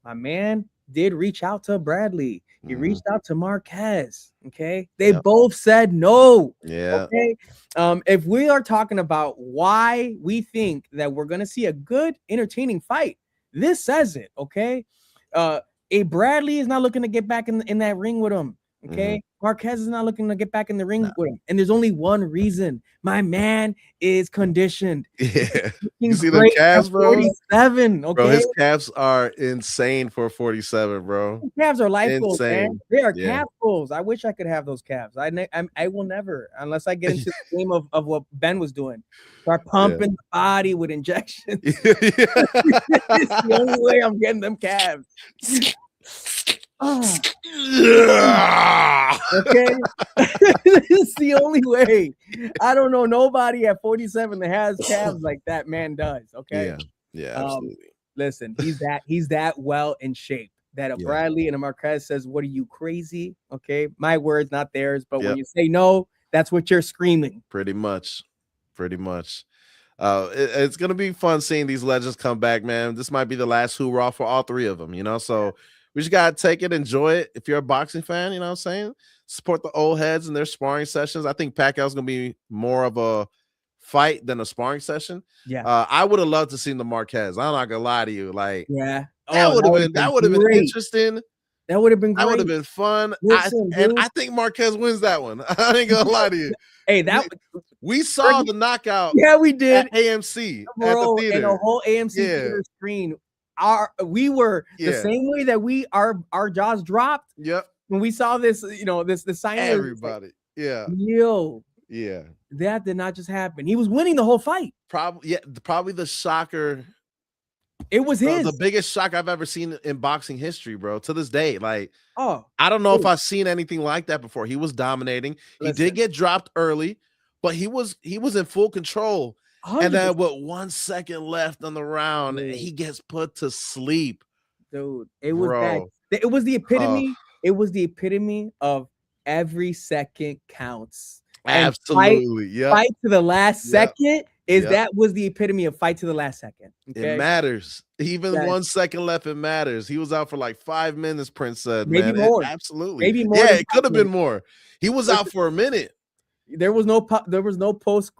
my man did reach out to Bradley. He reached out to Marquez. Okay, they both said no. Okay, if we are talking about why we think that we're gonna see a good, entertaining fight, this says it. Okay, A Bradley is not looking to get back in that ring with him. Okay, Marquez is not looking to get back in the ring with him. And there's only one reason. My man is conditioned. Yeah. You He's see them great calves, at bro? 47, okay? Bro, his calves are insane for 47, bro. His calves are life goals, man. Insane. They are Yeah. calf goals. I wish I could have those calves. I will never, unless I get into the game of what Ben was doing. Start pumping the body with injections. It's the only way I'm getting them calves. Oh. Okay, this is the only way. I don't know nobody at 47 that has calves like that man does. Okay, yeah, absolutely. Listen, he's that well in shape that a Bradley and a Marquez says, "What are you, crazy?" Okay, my words, not theirs. But when you say no, that's what you're screaming. Pretty much. It's gonna be fun seeing these legends come back, man. This might be the last hoorah for all three of them, you know. So we just gotta take it, enjoy it. If you're a boxing fan, you know what I'm saying, support the old heads in their sparring sessions. I think Pacquiao's gonna be more of a fight than a sparring session. Yeah, I would have loved to see the Marquez. I'm not gonna lie to you, like that would have been interesting. That would have been great. That would have been fun. Listen, I think Marquez wins that one. I ain't gonna lie to you. Hey, we saw the knockout. Yeah, we did. At AMC, bro, at the theater. And a whole AMC theater screen. We were the same way that our jaws dropped. Yep. When we saw this, the sign. Everybody. Yo. Yeah. That did not just happen. He was winning the whole fight. Probably the shocker. It was his. The biggest shock I've ever seen in boxing history, bro. To this day, like, I don't know if I've seen anything like that before. He was dominating. He did get dropped early, but he was in full control. 100%. And then with 1 second left on the round, he gets put to sleep. Dude, it was that. It was the epitome. It was the epitome of every second counts. Absolutely. Fight to the last second. That was the epitome of fight to the last second. Okay? It matters. Even 1 second left, it matters. He was out for like 5 minutes, Prince said. Maybe more. Absolutely. Maybe more. Yeah, it could have been more. He was out for a minute. There was no post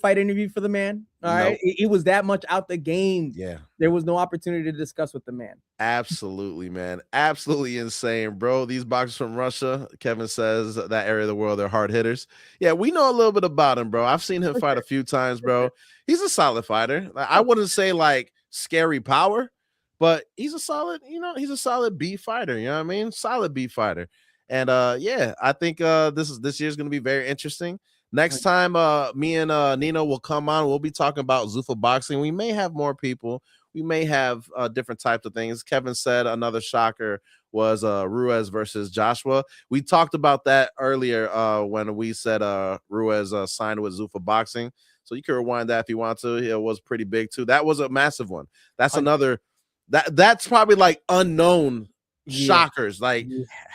fight interview for the man. All right. He was that much out the game. Yeah. There was no opportunity to discuss with the man. Absolutely, man. Absolutely insane, bro. These boxers from Russia, Kevin says that area of the world, they're hard hitters. Yeah, we know a little bit about him, bro. I've seen him fight a few times, bro. He's a solid fighter. I wouldn't say like scary power, but he's a solid, he's a solid B fighter. You know what I mean? Solid B fighter. And I think this year's gonna be very interesting. Next time, me and Nino will come on. We'll be talking about Zuffa boxing. We may have more people. We may have different types of things. Kevin said another shocker was Ruiz versus Joshua. We talked about that earlier when we said Ruiz signed with Zuffa boxing. So you can rewind that if you want to. It was pretty big too. That was a massive one. That's another. That's probably like unknown shockers. Like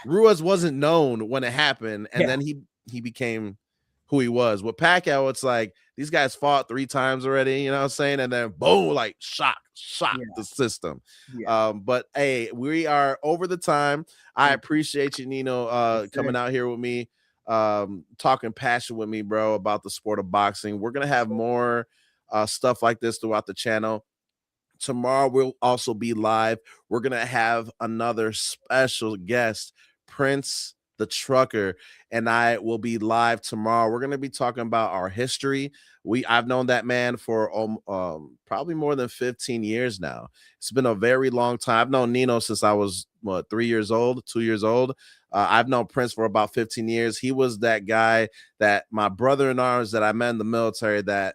Ruiz wasn't known when it happened, and then he became who he was. With Pacquiao, it's like these guys fought 3 times already, you know what I'm saying? And then boom, like shock the system. But hey, we are over the time. I appreciate you, Nino, coming out here with me, talking passion with me, bro, about the sport of boxing. We're gonna have more stuff like this throughout the channel. Tomorrow we'll also be live. We're gonna have another special guest, Prince the Trucker, and I will be live tomorrow. We're going to be talking about our history. I've known that man for probably more than 15 years now. It's been a very long time. I've known Nino since I was 2 years old. I've known Prince for about 15 years. He was that guy that my brother and ours that I met in the military, that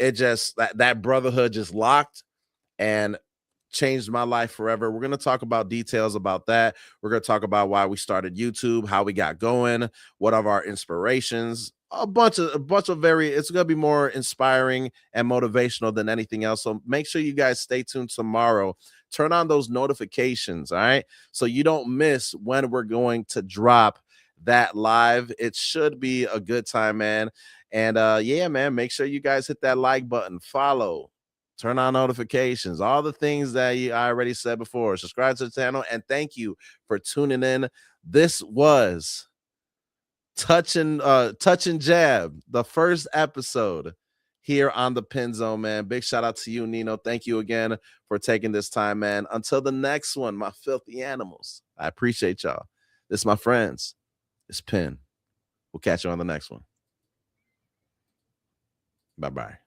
it just that brotherhood just locked and changed my life forever. We're going to talk about details about that. We're going to talk about why we started YouTube, how we got going, what are our inspirations, a bunch of it's going to be more inspiring and motivational than anything else. So make sure you guys stay tuned tomorrow. Turn on those notifications, all right? So you don't miss when we're going to drop that live. It should be a good time, man. And man, make sure you guys hit that like button, follow, turn on notifications, all the things that I already said before. Subscribe to the channel, and thank you for tuning in. This was Touch and Jab, the first episode here on the Pin Zone, man. Big shout out to you, Nino. Thank you again for taking this time, man. Until the next one, my filthy animals, I appreciate y'all. This is my friends. It's Penn. We'll catch you on the next one. Bye-bye.